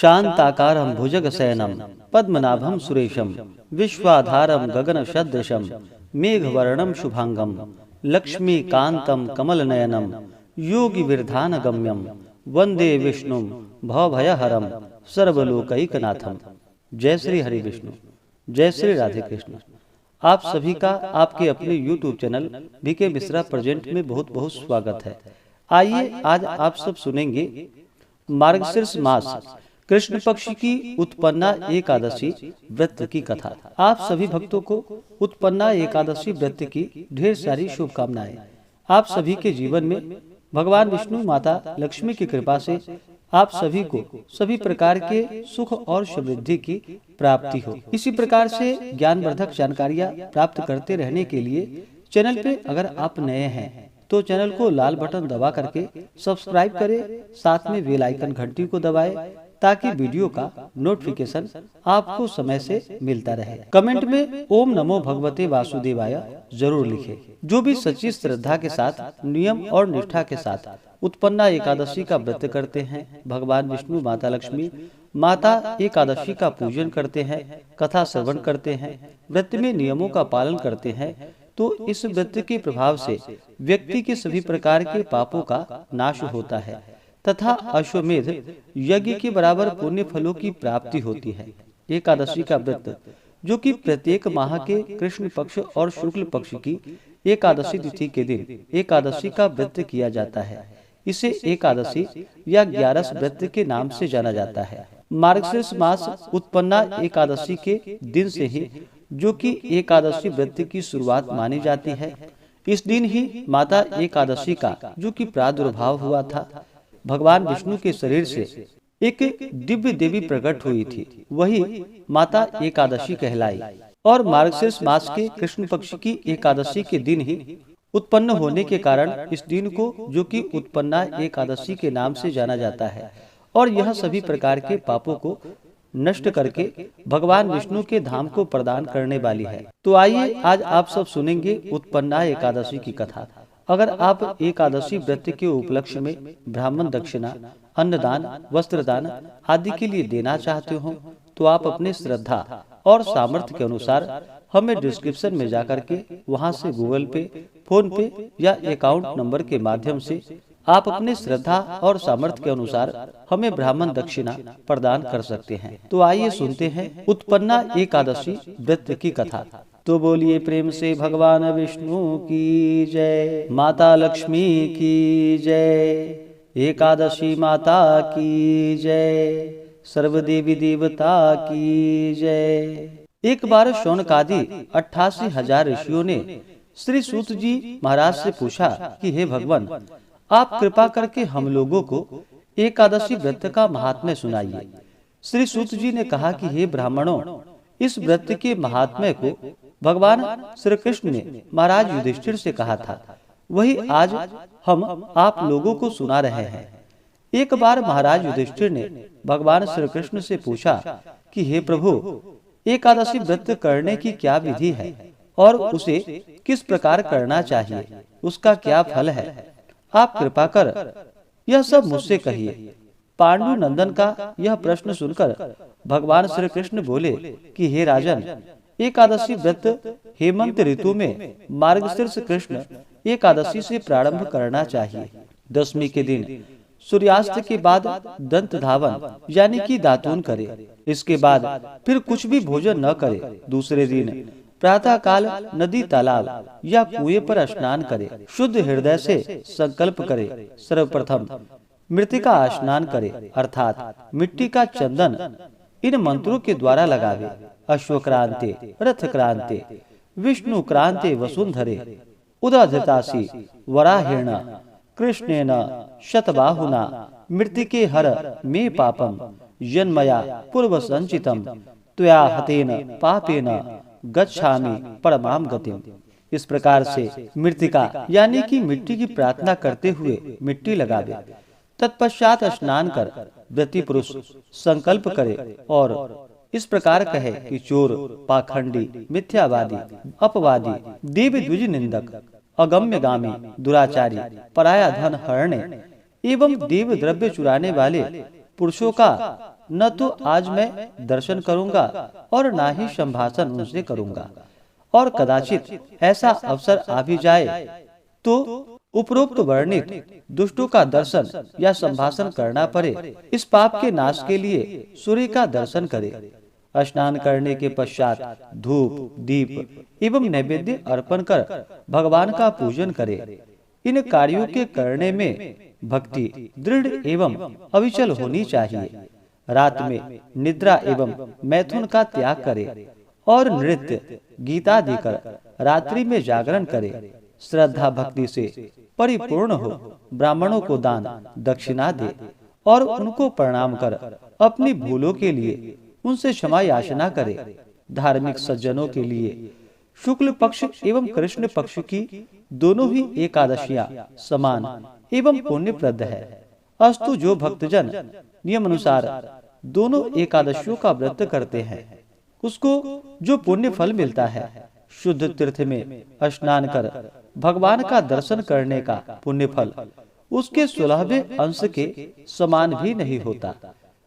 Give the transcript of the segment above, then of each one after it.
शांताकारं भुजगशयनं पद्मनाभं सुरेशं विश्वाधारं गगनसदृशं मेघवर्णं शुभांगं लक्ष्मीकान्तं कमलनयनं योगिविरधानगम्यं वंदे विष्णुं भवभयहरं सर्वलोकैकनाथं। जय श्री हरि विष्णु, जय श्री राधे कृष्ण। आप सभी का आपके अपने YouTube channel BK Mishra present में बहुत बहुत स्वागत है। आइए आज आप सब सुनेंगे मार्गशीर्ष मास कृष्ण पक्ष की उत्पन्ना एकादशी व्रत की कथा। आप सभी भक्तों को उत्पन्ना एकादशी व्रत की ढेर सारी शुभकामनाएं। आप सभी के जीवन में भगवान विष्णु माता लक्ष्मी की कृपा से आप सभी को सभी प्रकार के सुख और समृद्धि की प्राप्ति हो। इसी प्रकार से ज्ञानवर्धक जानकारियाँ प्राप्त करते रहने के लिए चैनल पे अगर आप नए हैं तो चैनल को लाल बटन दबा करके सब्सक्राइब करें, साथ में बेल आइकन घंटी को दबाएं ताकि वीडियो का नोटिफिकेशन आपको समय से मिलता रहे। कमेंट में ओम नमो भगवते वासुदेवाय जरूर लिखें। जो भी सच्ची श्रद्धा के साथ नियम और निष्ठा के साथ उत्पन्ना एकादशी का व्रत करते हैं, भगवान विष्णु माता लक्ष्मी माता एकादशी का पूजन करते हैं, कथा श्रवण करते हैं, व्रत में नियमों का पालन करते हैं, तो इस व्रत के प्रभाव से व्यक्ति के सभी प्रकार के पापों का नाश होता है तथा अश्वमेध यज्ञ के बराबर पुण्य फलों की प्राप्ति होती है। एकादशी का व्रत जो कि प्रत्येक माह के कृष्ण पक्ष और शुक्ल पक्ष की एकादशी तिथि के दिन एकादशी का व्रत किया जाता है, इसे एकादशी या 11 व्रत के नाम से जाना जाता है। मार्गशीर्ष मास उत्पन्ना एकादशी के दिन से ही जो कि एकादशी व्रत की शुरुआत मानी जाती है। इस दिन ही माता एकादशी का जो कि प्रादुर्भाव हुआ था। भगवान विष्णु के शरीर से एक दिव्य देवी प्रकट हुई थी, वही माता एकादशी कहलाई। और मार्गशीर्ष मास के कृष्ण पक्ष की एकादशी के दिन ही उत्पन्न होने के कारण इस दिन को जो कि उत्पन्ना एकादशी के नाम से जाना जाता है। और यह सभी प्रकार के पापों को नष्ट करके भगवान विष्णु के धाम को प्रदान करने वाली है। तो आइए आज आप सब सुनेंगे उत्पन्ना एकादशी की कथा। अगर आप एकादशी व्रत के उपलक्ष्य में ब्राह्मण दक्षिणा, अन्नदान, वस्त्रदान आदि के लिए देना चाहते हो तो आप अपने श्रद्धा और सामर्थ्य के अनुसार हमें डिस्क्रिप्शन में जाकर के वहां से गूगल पे, फोन पे या अकाउंट नंबर के माध्यम से आप अपने श्रद्धा और सामर्थ्य के अनुसार हमें ब्राह्मण दक्षिणा प्रदान कर सकते हैं। तो आइए सुनते हैं उत्पन्ना एकादशी व्रत की कथा। तो बोलिए प्रेम से भगवान विष्णु की जय, माता लक्ष्मी की जय, एकादशी माता की जय, सर्वदेवी देवता की जय। एक बार शौनकादि 88,000 ऋषियों ने श्री सूत जी महाराज से पूछा कि हे भगवान, आप कृपा करके हम लोगों को एकादशी व्रत का महात्म्य सुनाइए। श्री सूत जी ने कहा कि हे ब्राह्मणों, इस व्रत के महात्म्य को भगवान श्री कृष्ण ने महाराज युधिष्ठिर से कहा था, वही आज हम आप लोगों को सुना रहे हैं। एक बार महाराज युधिष्ठिर ने भगवान श्री कृष्ण से पूछा कि हे प्रभु, एकादशी व्रत करने की क्या विधि है और उसे किस प्रकार करना चाहिए, उसका क्या फल है, आप कृपा कर यह सब मुझसे कहिए। पांडु नंदन का यह प्रश्न सुनकर भगवान श्री कृष्ण बोले कि हे राजन, एकादशी व्रत हेमंत ऋतु में मार्गशीर्ष कृष्ण एकादशी से प्रारंभ करना चाहिए। दशमी के दिन सूर्यास्त के बाद दंत धावन यानी कि दातून करे, इसके बाद फिर कुछ भी भोजन न करे। दूसरे दिन प्रातः काल नदी, तालाब या कुएं पर स्नान करे, शुद्ध हृदय से संकल्प करे, सर्वप्रथम मृतिका स्नान करे अर्थात मिट्टी का चंदन इन मंत्रों के द्वारा लगावे। अश्वक्रांते, रथक्रांते, विष्णु क्रांते वसुंधरे, उदधतासी वराहेण कृष्णेन शतबाहुना मृतिके हर मे पापम जन्मया पूर्व संचितम त्वया हतेन पापेन गच्छामि परमाम गतिम। इस प्रकार से मृतिका यानी कि मिट्टी की प्रार्थना करते हुए मिट्टी लगावे। तत्पश्चात स्नान कर व्रती पुरुष संकल्प करे और इस प्रकार कहे कि चोर, पाखंडी, मिथ्यावादी, अपवादी, देव द्विज निंदक, अगम्यगामी, दुराचारी, पराया धन हरणे एवं देव द्रव्य चुराने वाले पुरुषों का न तो आज मैं दर्शन करूंगा और न ही संभाषण उनसे करूंगा, और कदाचित ऐसा अवसर आ भी जाए तो उपरोक्त वर्णित दुष्टों का दर्शन या संभाषण करना पड़े। इस पाप के नाश के लिए सूर्य का दर्शन करे। स्नान करने के पश्चात धूप, दीप एवं नैवेद्य अर्पण कर भगवान का पूजन करे। इन कार्यों के करने में भक्ति दृढ़ एवं अविचल होनी चाहिए। रात में निद्रा एवं मैथुन का त्याग करे और नृत्य, गीता देकर रात्रि में जागरण करे। श्रद्धा भक्ति से परिपूर्ण हो, ब्राह्मणों को दान दक्षिणा दे और उनको प्रणाम कर अपनी भूलों के लिए उनसे क्षमा याचना करे। धार्मिक सज्जनों के लिए शुक्ल पक्ष एवं कृष्ण पक्ष की दोनों ही एकादशियां समान एवं पुण्यप्रद है। अस्तु जो भक्तजन नियम अनुसार दोनों एकादशियों का व्रत करते हैं उसको जो पुण्य फल मिलता है, शुद्ध तीर्थ में स्नान कर भगवान का दर्शन करने का पुण्य फल उसके 16वें अंश के समान भी नहीं होता।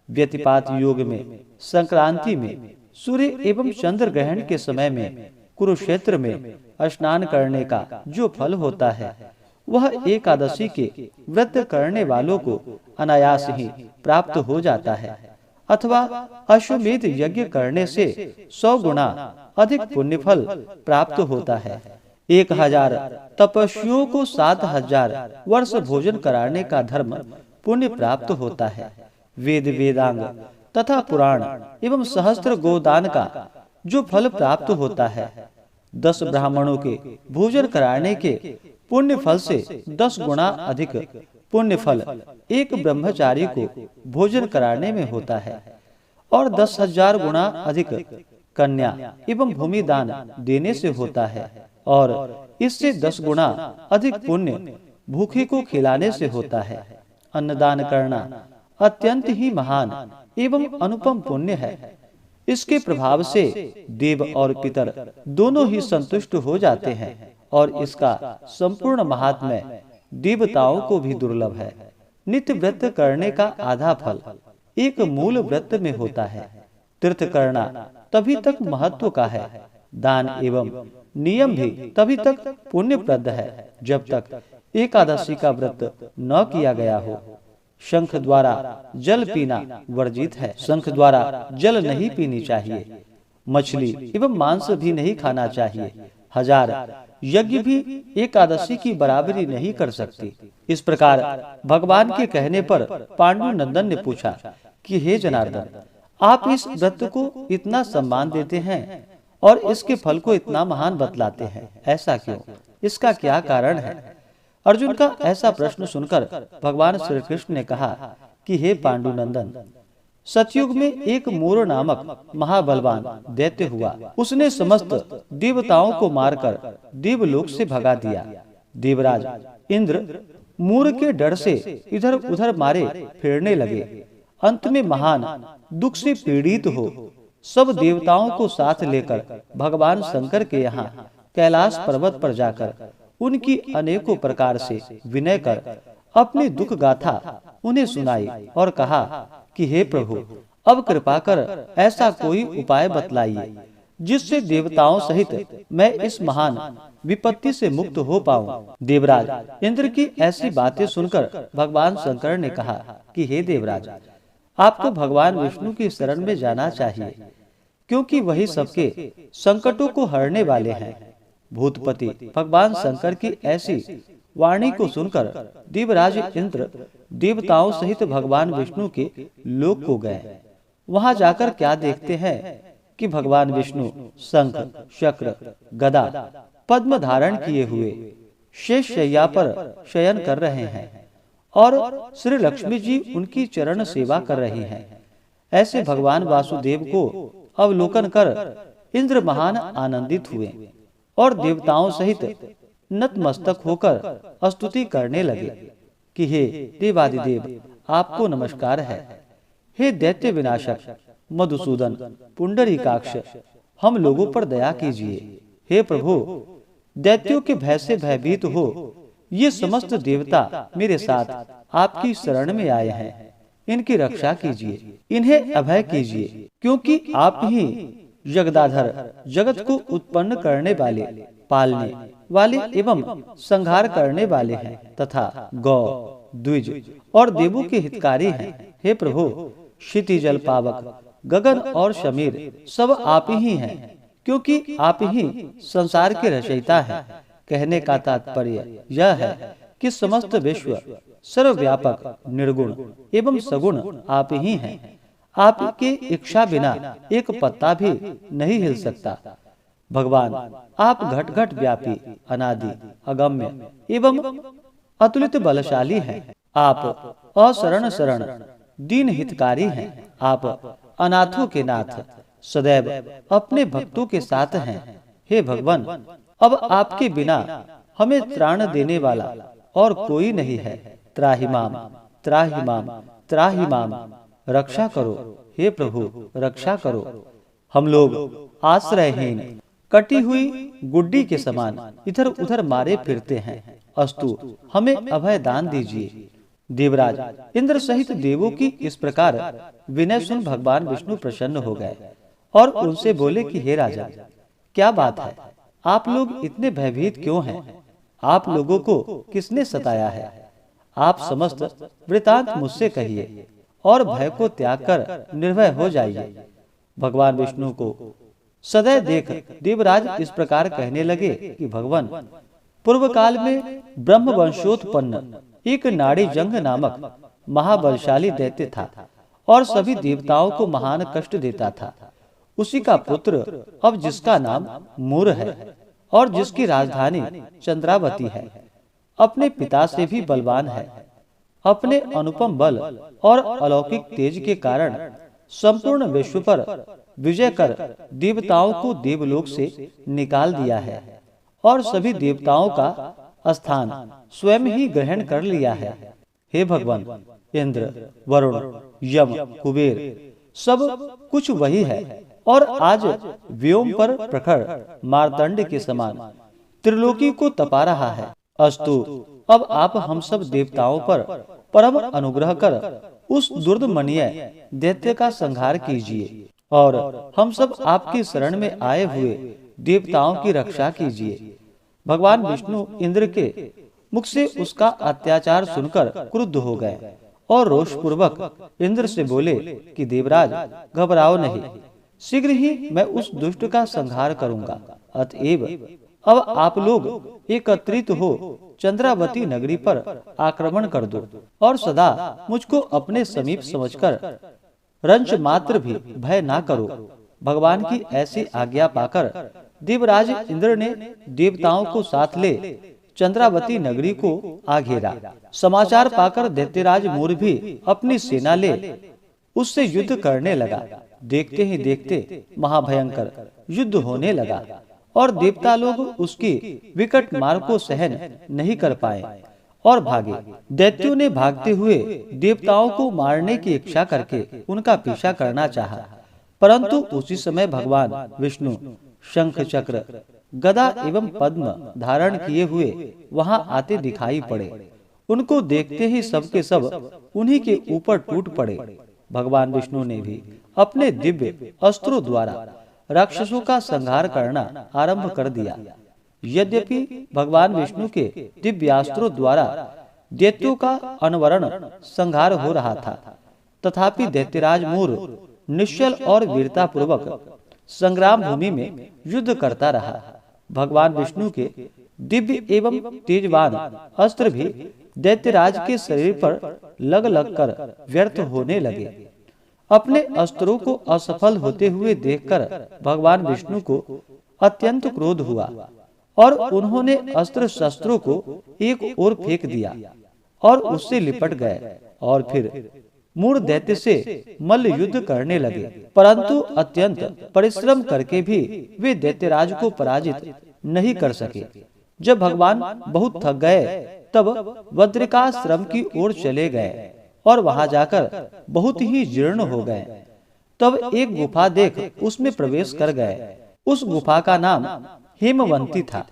व्यतिपात योग में संक्रांति में सूर्य एवं चंद्र ग्रहण के समय में कुरुक्षेत्र में स्नान करने का जो फल होता है वह एकादशी के व्रत करने वालों को अनायास ही प्राप्त हो जाता है, अथवा अश्वमेध यज्ञ करने से 100 गुना अधिक पुण्य फल प्राप्त होता है। 1000 तपस्वियों को 7000 वर्ष भोजन कराने का धर्म पुण्य प्राप्त होता है। वेद, वेदांग तथा पुराण एवं सहस्त्र गोदान का जो फल प्राप्त होता है, 10 ब्राह्मणों के भोजन कराने के पुण्य फल से 10 गुना अधिक पुण्य फल एक ब्रह्मचारी को भोजन कराने में होता है, और 10,000 गुना अधिक कन्या एवं भूमि दान देने से होता है, और इससे 10 गुना अधिक पुण्य भूखे को खिलाने से होता है। अन्नदान करना अत्यंत ही महान एवं अनुपम पुण्य है। इसके प्रभाव से देव और पितर दोनों ही संतुष्ट हो जाते हैं, और इसका संपूर्ण महात्म्य देवताओं को भी दुर्लभ है। नित्य व्रत करने का आधा फल एक मूल व्रत में होता है। तीर्थ करना तभी तक महत्व का है। दान एवं नियम भी तभी तक पुण्यप्रद है जब तक एकादशी का व्रत न किया गया हो। शंख द्वारा जल पीना वर्जित है। शंख द्वारा जल नहीं पीनी चाहिए। मछली एवं मांस भी नहीं खाना चाहिए। 1000 यज्ञ भी एकादशी की बराबरी नहीं कर सकती। इस प्रकार भगवान के कहने पर पांडु नंदन ने पूछा कि हे जनार्दन, आप इस व्रत को इतना सम्मान देते हैं और इसके फल को इतना महान बतलाते हैं, ऐसा क्यों? इसका क्या कारण है? अर्जुन का ऐसा प्रश्न सुनकर भगवान श्री कृष्ण ने कहा कि हे पांडु नंदन, सतयुग में एक मूर नामक महाबलवान दैत्य हुआ। उसने समस्त देवताओं को मारकर देवलोक से भगा दिया। देवराज इंद्र मूर के डर से इधर उधर मारे फिरने लगे। अंत में महान दुख से पीड़ित हो सब देवताओं को साथ लेकर भगवान शंकर के यहाँ कैलाश पर्वत पर जाकर उनकी अनेकों प्रकार से विनय कर अपनी दुख गाथा उन्हें सुनाई और कहा कि हे प्रभु, अब कृपा कर ऐसा कोई उपाय बतलाइए जिससे देवताओं सहित मैं इस महान विपत्ति से मुक्त हो पाऊं। देवराज इंद्र की ऐसी बातें सुनकर भगवान शंकर ने कहा कि हे देवराज, आपको भगवान विष्णु की शरण में जाना चाहिए, क्योंकि वही सबके संकटों को हरने वाले हैं। भूतपति भगवान शंकर की ऐसी वाणी को सुनकर देवराज इंद्र देवताओं सहित भगवान विष्णु के लोक को गए। वहां जाकर क्या देखते हैं कि भगवान विष्णु शंख, चक्र, गदा, पद्म धारण किए हुए शेष शैया पर शयन कर रहे हैं और श्री लक्ष्मी जी उनकी चरण सेवा कर रही हैं। ऐसे भगवान वासुदेव को अवलोकन कर इंद्र महान आनंदित हुए और देवताओं सहित नतमस्तक होकर स्तुति करने लगे कि हे देवादिदेव, आपको नमस्कार है। हे दैत्य विनाशक मधुसूदन पुंडरीकाक्ष, हम लोगों पर दया कीजिए। हे प्रभु, दैत्यों के भय से भयभीत हो ये समस्त देवता मेरे साथ आपकी शरण में आए हैं। इनकी रक्षा कीजिए, इन्हें अभय कीजिए, क्योंकि आप ही जगदाधर, जगत को उत्पन्न करने वाले, पालने वाले एवं संहार करने वाले हैं तथा गौ, द्विज और देवों के हितकारी हैं। हे प्रभु, क्षिति जल पावक, गगन और शमीर सब आप ही हैं, क्योंकि आप ही संसार के रचयिता हैं। कहने का तात्पर्य यह है कि समस्त विश्व सर्वव्यापक, निर्गुण एवं सगुण आप ही हैं। आपके इच्छा बिना एक पत्ता भी नहीं हिल सकता। भगवान, आप घट घट व्यापी, अनादि, अगम्य एवं अतुलित बलशाली हैं। आप अशरण शरण, दीन हितकारी हैं। आप अनाथों के नाथ, सदैव अपने भक्तों के साथ हैं। हे भगवान, अब आपके बिना हमें त्राण देने वाला और कोई नहीं है। त्राहि माम, त्राहि माम, त्राहि माम, रक्षा करो। हे प्रभु, रक्षा करो। हम लोग आश्रयहीन, कटी हुई गुड्डी के समान इधर उधर मारे फिरते हैं। अस्तु, हमें अभय दान दीजिए। देवराज इंद्र सहित देवों की इस प्रकार विनय सुन भगवान विष्णु प्रसन्न हो गए और उनसे बोले कि हे राजा, क्या बात है, आप लोग इतने भयभीत क्यों हैं? आप लोगों को किसने सताया है? आप समस्त वृतांत मुझसे कहिए और भय को त्याग कर निर्भय हो जाइए। भगवान विष्णु को सदैव देख देवराज इस प्रकार कहने लगे कि भगवान, पूर्व काल में ब्रह्म वंशोत्पन्न एक नाड़ी जंग नामक महाबलशाली दैत्य था और सभी देवताओं को महान कष्ट देता था। उसी का पुत्र अब जिसका नाम मूर है और जिसकी राजधानी चंद्रावती है, अपने पिता से भी बलवान है। अपने अनुपम बल और अलौकिक तेज के कारण संपूर्ण विश्व पर विजय कर देवताओं को देवलोक से निकाल दिया है और सभी देवताओं का स्थान स्वयं ही ग्रहण कर लिया है। हे भगवान, इंद्र, वरुण, यम, कुबेर सब कुछ वही है और आज व्योम पर प्रखर मार्तंड के समान त्रिलोकी को तपा रहा है। अस्तु, अब आप हम सब देवताओं पर परम अनुग्रह कर उस दुर्दमनीय दैत्य का संहार कीजिए और हम सब आपकी शरण में आए हुए देवताओं की रक्षा कीजिए। भगवान विष्णु इंद्र के मुख से उसका अत्याचार सुनकर क्रुद्ध हो गए और रोषपूर्वक इंद्र से बोले कि देवराज, घबराओ नहीं, शीघ्र ही मैं उस दुष्ट का संहार करूंगा। अतएव अब आप लोग एकत्रित हो चंद्रावती नगरी पर आक्रमण कर दो और सदा मुझको अपने समीप समझकर रंच मात्र भी भय ना करो। भगवान की ऐसी आज्ञा पाकर देवराज इंद्र ने देवताओं को साथ ले चंद्रावती नगरी को आ घेरा। समाचार पाकर दैत्यराज मूर भी अपनी सेना ले उससे युद्ध करने लगा। देखते ही देखते महाभयंकर युद्ध होने लगा और देवता लोग उसकी विकट मार को सहन नहीं कर पाए और भागे। दैत्यों ने भागते हुए देवताओं को मारने की इच्छा करके उनका पीछा करना चाहा, परंतु उसी समय भगवान विष्णु शंख, चक्र, गदा एवं पद्म धारण किए हुए वहां आते दिखाई पड़े। उनको देखते ही सबके सब उन्हीं के ऊपर टूट पड़े। भगवान विष्णु ने भी अपने दिव्य अस्त्रों द्वारा राक्षसों का संहार करना आरंभ कर दिया। यद्यपि भगवान विष्णु के दिव्यास्त्रों द्वारा दैत्यों का अनवरण संहार हो रहा था, तथापि दैत्यराज मूर निश्चल और वीरता पूर्वक संग्राम भूमि में युद्ध करता रहा। भगवान विष्णु के दिव्य एवं तेजवान अस्त्र भी दैत्यराज के शरीर पर लग लग कर व्यर्थ होने लगे। अपने अस्त्रों को असफल होते हुए देखकर भगवान विष्णु को अत्यंत क्रोध हुआ और उन्होंने अस्त्र शस्त्रों को एक ओर फेंक दिया और उससे लिपट गए और फिर मूर दैत्य से मल्ल युद्ध करने लगे। परंतु अत्यंत परिश्रम करके भी वे दैत्यराज को पराजित नहीं कर सके। जब भगवान बहुत थक गए तब बद्रिकाश्रम की ओर चले गए और वहां जाकर बहुत ही जीर्ण हो गए। तब एक गुफा देख उसमें प्रवेश कर गए। उस गुफा का नाम हेमवंती था।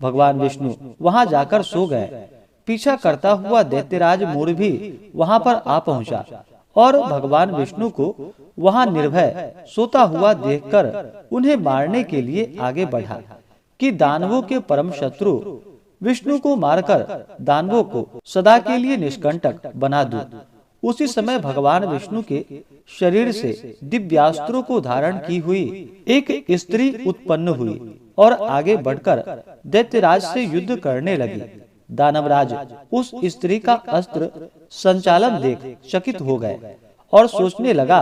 भगवान विष्णु वहां जाकर सो गए। पीछा करता हुआ दैत्यराज मूर भी वहां पर आ पहुंचा और भगवान विष्णु को वहां निर्भय सोता हुआ देखकर उन्हें मारने के लिए आगे बढ़ा कि दानवों के परम शत्रु विष्णु को मारकर दानवों को सदा के लिए निष्कंटक बना दूं। उसी समय भगवान विष्णु के शरीर से दिव्यास्त्रों को धारण की हुई एक स्त्री उत्पन्न हुई और आगे बढ़कर दैत्यराज से युद्ध करने लगी। दानवराज उस स्त्री का अस्त्र संचालन देख चकित हो गए और सोचने लगा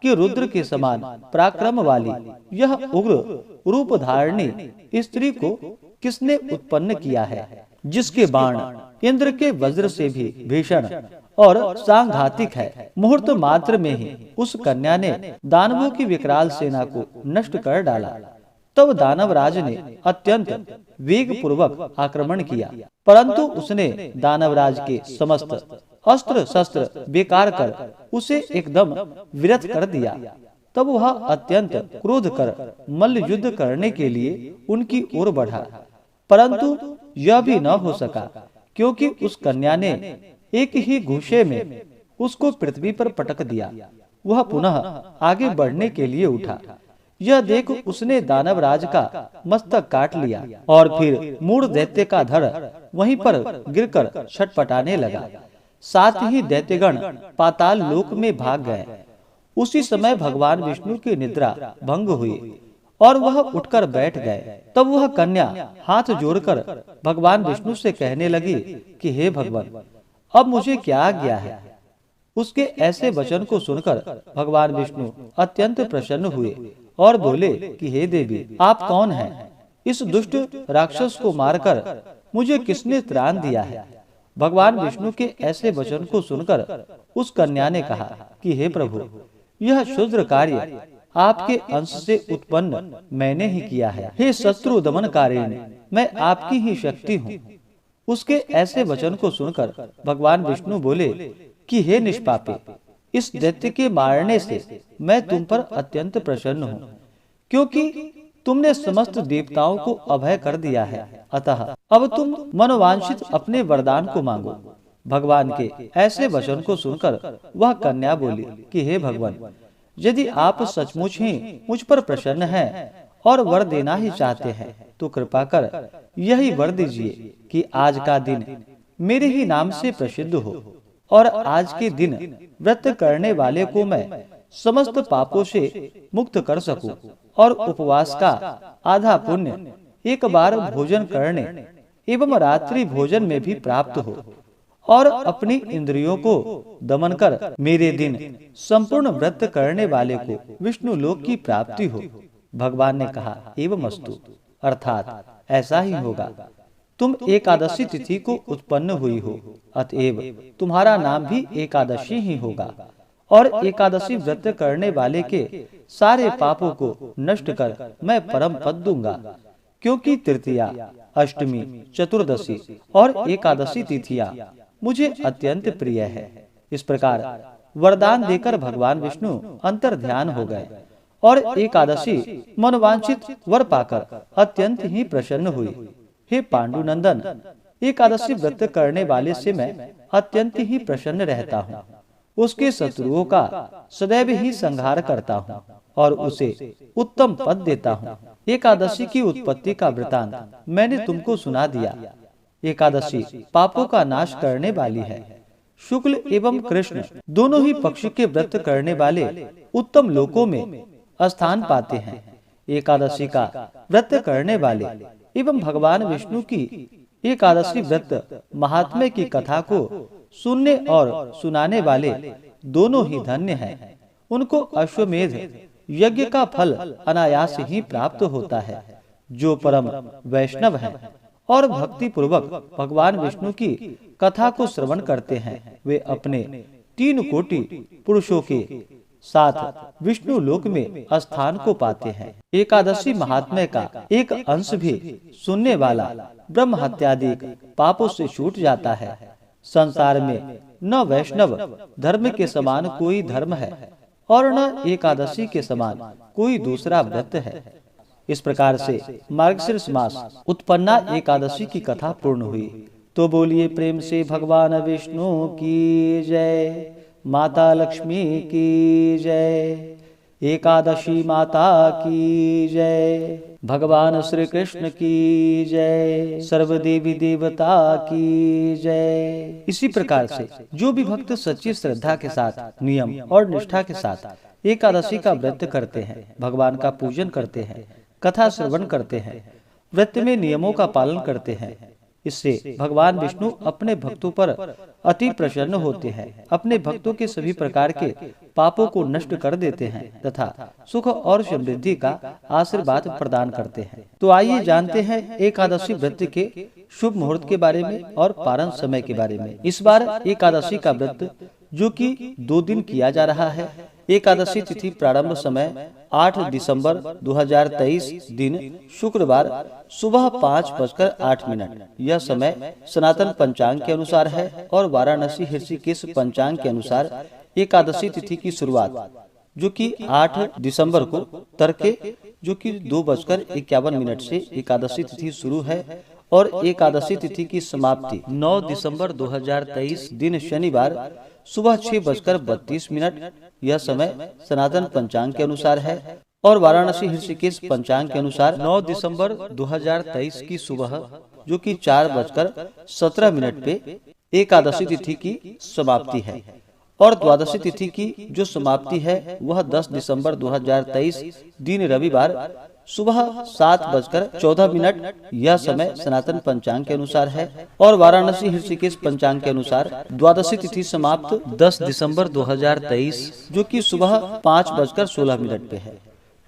कि रुद्र के समान पराक्रम वाली यह उग्र रूप धारणी स्त्री को किसने उत्पन्न किया है, जिसके बाण इंद्र के वज्र से भी भीषण और सांघातिक है। मुहूर्त मात्र में ही उस कन्या ने दानवों की विकराल सेना को नष्ट कर डाला। तब दानवराज ने अत्यंत वेग पूर्वक आक्रमण किया, परंतु उसने दानवराज के समस्त अस्त्र शस्त्र बेकार कर उसे एकदम विरत कर दिया। तब वह अत्यंत क्रोध कर मल्ल युद्ध करने के लिए उनकी ओर बढ़ा, परंतु यह भी न हो सका, क्योंकि उस कन्या ने एक ही घूंसे में उसको पृथ्वी पर पटक दिया। वह पुनः आगे बढ़ने के लिए उठा। यह देख उसने दानवराज का मस्तक काट लिया और फिर मूढ़ दैत्य का धड़ वहीं पर गिरकर छटपटाने लगा। साथ ही दैत्यगण पाताल लोक में भाग गए। उसी समय भगवान विष्णु की निद्रा भंग हुई और वह उठकर बैठ गए। तब वह कन्या हाथ जोड़कर भगवान विष्णु से कहने लगी कि हे भगवान, अब मुझे क्या आज्ञा है। उसके ऐसे वचन को सुनकर भगवान विष्णु अत्यंत प्रसन्न हुए और बोले कि हे देवी, आप कौन हैं? इस दुष्ट राक्षस को मारकर मुझे किसने त्राण दिया है? भगवान विष्णु के ऐसे वचन को सुनकर उस कन्या ने कहा कि हे प्रभु, यह क्षुद्र कार्य आपके अंश से उत्पन्न मैंने ही किया है। हे शत्रु दमनकारिणी, मैं आपकी ही शक्ति हूँ। उसके ऐसे वचन को सुनकर भगवान विष्णु बोले कि हे निष्पापी, इस दैत्य के मारने से मैं तुम पर अत्यंत प्रसन्न हूँ, क्योंकि तुमने समस्त देवताओं को अभय कर दिया है। अतः अब तुम मनोवांछित अपने वरदान को मांगो। भगवान के ऐसे वचन को सुनकर वह कन्या बोली कि हे भगवान, यदि आप सचमुच ही मुझ पर प्रसन्न हैं और वर देना ही चाहते हैं, तो कृपा कर यही वर दीजिए कि आज का दिन मेरे ही नाम से प्रसिद्ध हो और आज के दिन व्रत करने वाले को मैं समस्त पापों से मुक्त कर सकूं और उपवास का आधा पुण्य एक बार भोजन करने एवं रात्रि भोजन में भी प्राप्त हो और अपनी इंद्रियों को दमन कर मेरे दिन संपूर्ण व्रत करने वाले को विष्णु लोक की प्राप्ति हो। भगवान ने कहा एवं अस्तु, अर्थात ऐसा ही होगा। तुम एकादशी तिथि को उत्पन्न हुई हो, अतएव तुम्हारा नाम भी एकादशी ही होगा और एकादशी व्रत करने वाले के सारे पापों को नष्ट कर मैं परम पद दूंगा, क्योंकि तृतीया, अष्टमी, चतुर्दशी और एकादशी तिथियां मुझे अत्यंत प्रिय है। इस प्रकार वरदान देकर भगवान विष्णु अंतर ध्यान हो गए और एकादशी मनोवांछित वर पाकर अत्यंत ही प्रसन्न हुई। हे पांडुनंदन, एकादशी व्रत करने वाले से मैं अत्यंत ही प्रसन्न रहता हूँ। उसके शत्रुओं का सदैव ही संहार करता हूँ और उसे उत्तम पद देता हूँ। एकादशी की उत्पत्ति का वृतांत मैंने तुमको सुना दिया। एकादशी पापों का नाश करने वाली है। शुक्ल एवं कृष्ण दोनों ही पक्ष के व्रत करने वाले उत्तम लोकों में स्थान पाते हैं। एकादशी का व्रत करने वाले एवं भगवान विष्णु की एकादशी व्रत महात्म्य की कथा को सुनने और सुनाने वाले दोनों ही धन्य हैं। उनको अश्वमेध यज्ञ का फल अनायास ही प्राप्त होता है। जो परम वैष्णव हैं और भक्ति पूर्वक भगवान विष्णु की कथा को श्रवण करते हैं, वे अपने 3 कोटि पुरुषों के साथ विष्णु लोक में स्थान को पाते हैं। एकादशी महात्म्य का एक अंश भी सुनने वाला ब्रह्म हत्यादि पापों से छूट जाता है। संसार में न वैष्णव धर्म के समान कोई धर्म है और न एकादशी के समान कोई दूसरा व्रत है। इस प्रकार से मार्गशीर्ष मास उत्पन्ना एकादशी की कथा पूर्ण हुई। तो बोलिए प्रेम से भगवान विष्णु की जय। माता लक्ष्मी की जय। एकादशी माता की जय। भगवान श्री कृष्ण की जय। सर्वदेवी देवता की जय। इसी प्रकार से जो भी भक्त सच्ची श्रद्धा के साथ, नियम और निष्ठा के साथ एकादशी का व्रत करते हैं, भगवान का पूजन करते हैं, कथा श्रवण करते हैं, व्रत में नियमों का पालन करते हैं, इससे भगवान विष्णु अपने भक्तों पर अति प्रसन्न होते हैं, अपने भक्तों के सभी प्रकार के पापों को नष्ट कर देते हैं तथा सुख और समृद्धि का आशीर्वाद प्रदान करते हैं। तो आइए जानते हैं एकादशी व्रत के शुभ मुहूर्त के बारे में और पारण समय के बारे में। इस बार एकादशी का व्रत जो कि 2 दिन किया जा रहा है। एकादशी तिथि प्रारंभ समय 8 दिसंबर 2023 दिन शुक्रवार सुबह 5:08। यह समय सनातन पंचांग के अनुसार है और वाराणसी ऋषिकेश पंचांग के अनुसार एकादशी तिथि की शुरुआत जो कि 8 दिसंबर को तड़के जो कि 2:51 से एकादशी तिथि शुरू है और एकादशी तिथि की समाप्ति 9 दिसंबर 2023 दिन शनिवार सुबह 6:32। यह समय सनातन पंचांग के अनुसार है और वाराणसी ऋषिकेश पंचांग के अनुसार 9 दिसंबर 2023 की सुबह जो कि 4:17 पे एकादशी तिथि की समाप्ति है और द्वादशी तिथि की जो समाप्ति है वह 10 दिसंबर 2023 दिन रविवार सुबह 7:14। यह समय सनातन पंचांग के अनुसार है और वाराणसी ऋषिकेश पंचांग के अनुसार द्वादशी तिथि समाप्त 10 दिसंबर 2023 जो कि सुबह 5:16 पे है।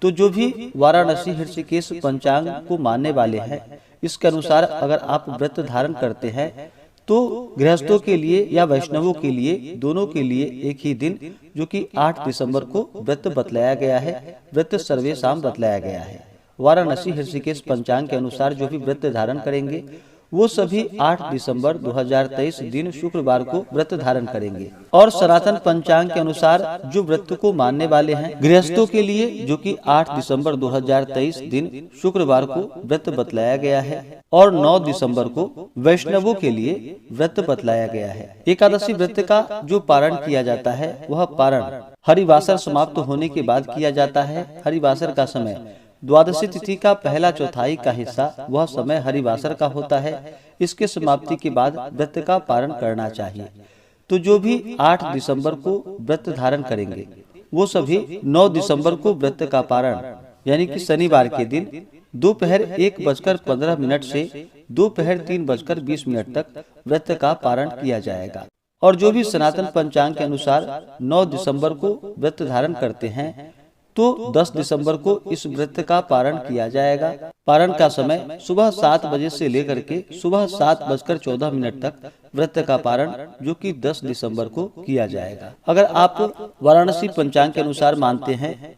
तो जो भी वाराणसी ऋषिकेश पंचांग को मानने वाले हैं, इसके अनुसार अगर आप व्रत धारण करते हैं तो गृहस्थों के लिए या वैष्णवों के लिए दोनों के लिए एक ही दिन जो कि 8 दिसंबर को व्रत बतलाया गया है, व्रत सर्वेशाम बतलाया गया है। वाराणसी ऋषिकेश पंचांग के अनुसार जो भी व्रत धारण करेंगे वो सभी 8 दिसंबर 2023 दिन शुक्रवार को व्रत धारण करेंगे और सनातन पंचांग के अनुसार जो व्रत को मानने वाले हैं गृहस्थों के लिए जो कि 8 दिसंबर 2023 दिन शुक्रवार को व्रत बतलाया गया है और 9 दिसंबर को वैष्णवों के लिए व्रत बतलाया गया है। एकादशी व्रत का जो पारण किया जाता है वह पारण हरिवासर समाप्त होने के बाद किया जाता है। हरिवासर का समय द्वादशी तिथि का पहला चौथाई का हिस्सा वह समय हरिवासर का होता है। इसके समाप्ति के बाद व्रत का पारण करना चाहिए। तो जो भी 8 दिसंबर को व्रत धारण करेंगे वो सभी 9 दिसंबर को व्रत का पारण यानी कि शनिवार के दिन दोपहर 1:15 से दोपहर 3:20 तक व्रत का पारण किया जाएगा। और जो भी सनातन पंचांग के अनुसार 9 दिसंबर को व्रत धारण करते हैं तो 10 दिसंबर को इस व्रत का पारण किया जाएगा। पारण का समय सुबह 7 बजे से लेकर के सुबह 7:14 तक व्रत का पारण जो कि 10 दिसंबर को किया जाएगा। अगर आप वाराणसी पंचांग के अनुसार मानते हैं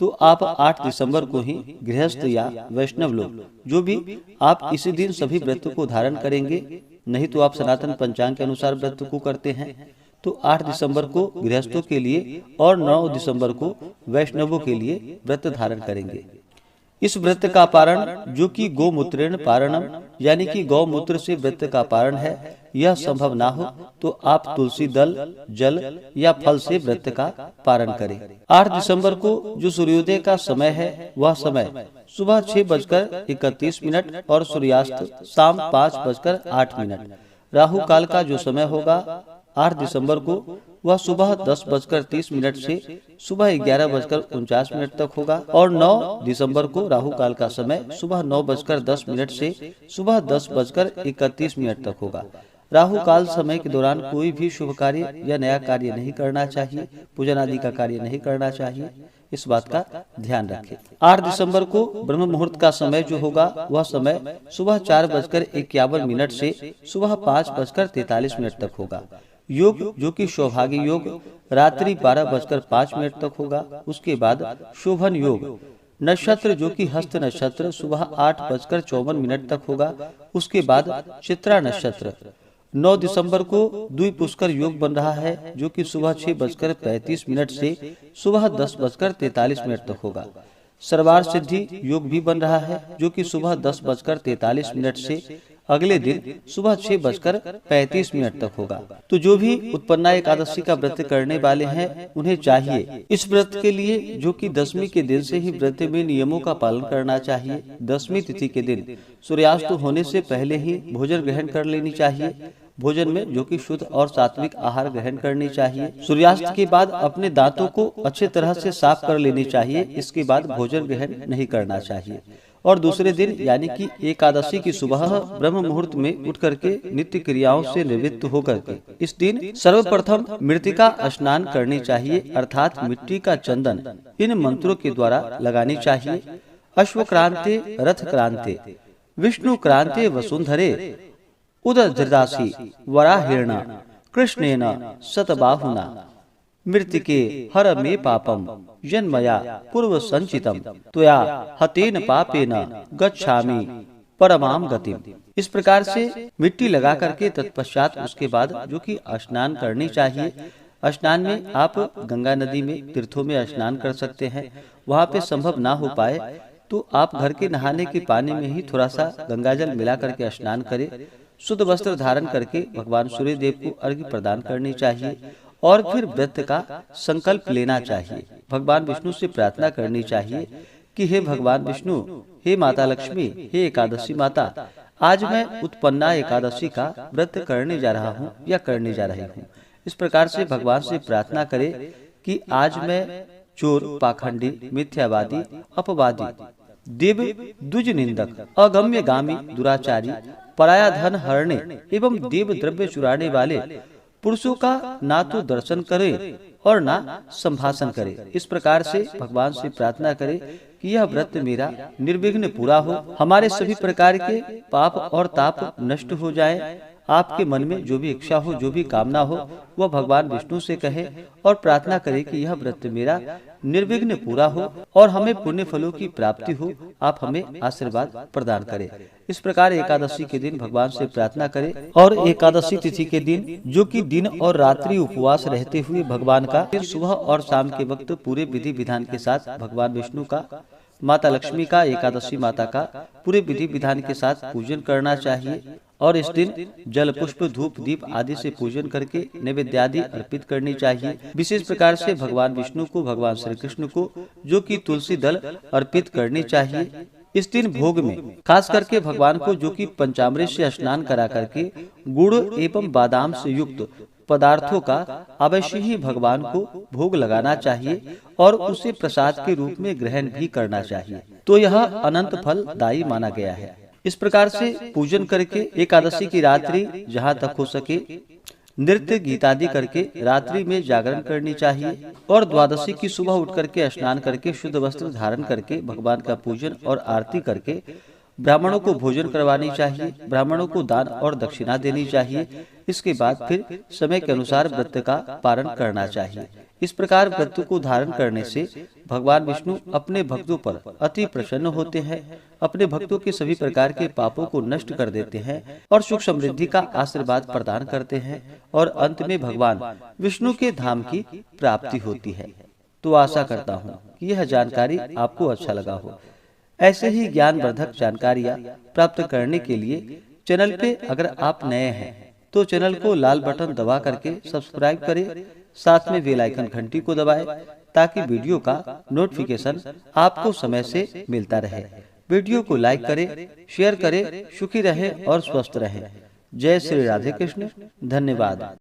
तो आप 8 दिसंबर को ही गृहस्थ या वैष्णव लोग जो भी आप इसी दिन सभी व्रत को धारण करेंगे, नहीं तो आप सनातन पंचांग के अनुसार व्रत को करते हैं तो 8 दिसंबर को गृहस्थों के लिए और 9 दिसंबर को वैष्णवों के लिए व्रत धारण करेंगे। इस व्रत का पारण जो कि गोमूत्रेण पारणम यानी कि गौमूत्र से व्रत का पारण है, यह संभव ना हो तो आप तुलसी दल, जल या फल से व्रत का पारण करें। 8 दिसंबर को जो सूर्योदय का समय है वह समय सुबह 6:31 और सूर्यास्त शाम 5:08। राहु काल का जो समय होगा 8 दिसंबर को वह सुबह 10:30 से सुबह 11:49 तक होगा और 9 दिसंबर को राहु काल का समय सुबह 9:10 से सुबह 10:31 तक होगा। राहु काल समय के दौरान कोई भी शुभ कार्य या नया कार्य नहीं करना चाहिए, पूजन आदि का कार्य नहीं करना चाहिए, इस बात का ध्यान रखें। 8 दिसंबर को ब्रह्म मुहूर्त का समय जो होगा वह समय सुबह 4:51 से सुबह 5:43 तक होगा। योग जो कि सौभाग्य योग रात्रि 12:05 तक होगा। उसके बाद शोभन योग नक्षत्र जो कि हस्त नक्षत्र सुबह 8:54 तक होगा। उसके बाद चित्रा नक्षत्र 9 दिसंबर को द्विपुष्कर योग बन रहा है जो कि सुबह 6:35 से सुबह 10:43 तक होगा। सर्वार्थ सिद्धि योग भी बन रहा है, जो कि सुबह 10:43 से अगले दिन सुबह 6:35 तक होगा। तो जो भी उत्पन्ना एकादशी का व्रत करने वाले हैं, उन्हें चाहिए इस व्रत के लिए, जो कि दशमी के दिन से ही व्रत में नियमों का पालन करना चाहिए। दशमी तिथि के दिन सूर्यास्त होने से पहले ही भोजन ग्रहण कर लेनी चाहिए। भोजन में जो कि शुद्ध और सात्विक आहार ग्रहण करनी चाहिए। सूर्यास्त के बाद अपने दांतों को अच्छे तरह से साफ कर लेनी चाहिए। इसके बाद भोजन ग्रहण नहीं करना चाहिए। और दूसरे दिन यानी कि एकादशी की सुबह ब्रह्म मुहूर्त में उठ करके नित्य क्रियाओं से निवृत्त होकर के इस दिन सर्वप्रथम मृतिका स्नान करनी चाहिए, अर्थात मिट्टी का चंदन इन मंत्रों के द्वारा लगानी चाहिए। अश्वक्रांते रथ क्रांते विष्णु क्रांते वसुंधरे उदधृतासी वराहिर्ना कृष्णेन शतबाहुना मृतिके हर मे पापम जन्मया पूर्व संचितम त्वया हतेन पापेन गच्छामि परमाम गतिम। इस प्रकार से मिट्टी लगा करके तत्पश्चात उसके बाद जो कि स्नान करनी चाहिए। स्नान में आप गंगा नदी में तीर्थों में स्नान कर सकते हैं। वहाँ पे संभव ना हो पाए तो आप घर के नहाने के पानी में ही थोड़ा सा गंगाजल मिला करके स्नान करें। शुद्ध वस्त्र धारण करके भगवान सूर्य देव को अर्घ्य प्रदान करनी चाहिए और फिर व्रत का संकल्प लेना चाहिए। भगवान विष्णु से प्रार्थना करनी चाहिए कि हे भगवान विष्णु, हे माता लक्ष्मी, हे एकादशी माता, आज मैं उत्पन्ना एकादशी का व्रत करने जा रहा हूँ या करने जा रही हूँ। इस प्रकार से भगवान से प्रार्थना करे कि आज मैं चोर, पाखंडी, मिथ्यावादी, अपवादी, देव द्विज निंदक, अगम्य गामी, दुराचारी, पराया धन हरने एवं देव द्रव्य चुराने वाले पुरुषों का ना तो दर्शन करे और ना संभाषण करे। इस प्रकार से भगवान से प्रार्थना करे कि यह व्रत मेरा निर्विघ्न पूरा हो, हमारे सभी प्रकार के पाप और ताप नष्ट हो जाए। आपके मन में जो भी इच्छा हो, जो भी कामना हो, वह भगवान विष्णु से कहे और प्रार्थना करे कि यह व्रत मेरा निर्विघ्न पूरा हो और हमें पुण्य फलों की प्राप्ति हो। आप हमें आशीर्वाद प्रदान करें। इस प्रकार एकादशी के दिन भगवान से प्रार्थना करें। और एकादशी तिथि के दिन जो कि दिन और रात्रि उपवास रहते हुए भगवान का सुबह और शाम के वक्त पूरे विधि विधान के साथ भगवान विष्णु का, माता लक्ष्मी का, एकादशी माता का पूरे विधि विधान के साथ पूजन करना चाहिए। और इस दिन जल, पुष्प, धूप, दीप आदि से पूजन करके नैवेद्य आदि अर्पित करनी चाहिए। विशेष प्रकार से भगवान विष्णु को, भगवान श्री कृष्ण को जो कि तुलसी दल अर्पित करनी चाहिए। इस दिन भोग में खास करके भगवान को जो कि पंचामृत से स्नान करा करके गुड़ एवं बादाम से युक्त पदार्थों का अवश्य ही भगवान को भोग लगाना चाहिए और उसे प्रसाद के रूप में ग्रहण भी करना चाहिए। तो यह अनंत फल दायी माना गया है। इस प्रकार से पूजन करके एकादशी की रात्रि जहाँ तक हो सके नृत्य गीत आदि करके रात्रि में जागरण करनी चाहिए। और द्वादशी की सुबह उठ करके स्नान करके शुद्ध वस्त्र धारण करके भगवान का पूजन और आरती करके ब्राह्मणों को भोजन करवानी चाहिए। ब्राह्मणों को दान और दक्षिणा देनी चाहिए। इसके बाद फिर समय के अनुसार व्रत का पारण करना चाहिए। इस प्रकार व्रत को धारण करने से भगवान विष्णु अपने भक्तों पर अति प्रसन्न होते हैं, अपने भक्तों के सभी प्रकार के पापों को नष्ट कर देते हैं और सुख समृद्धि का आशीर्वाद प्रदान करते हैं और अंत में भगवान विष्णु के धाम की प्राप्ति होती है। तो आशा करता हूँ कि यह जानकारी आपको अच्छा लगा हो। ऐसे ही ज्ञानवर्धक जानकारियाँ प्राप्त करने के लिए चैनल पे अगर आप नए हैं तो चैनल को लाल बटन दबा करके सब्सक्राइब करें, साथ में बेल आइकन घंटी को दबाएं ताकि वीडियो का नोटिफिकेशन आपको समय से मिलता रहे। वीडियो को लाइक करें, शेयर करें। सुखी रहें और स्वस्थ रहें। जय श्री राधे कृष्ण। धन्यवाद।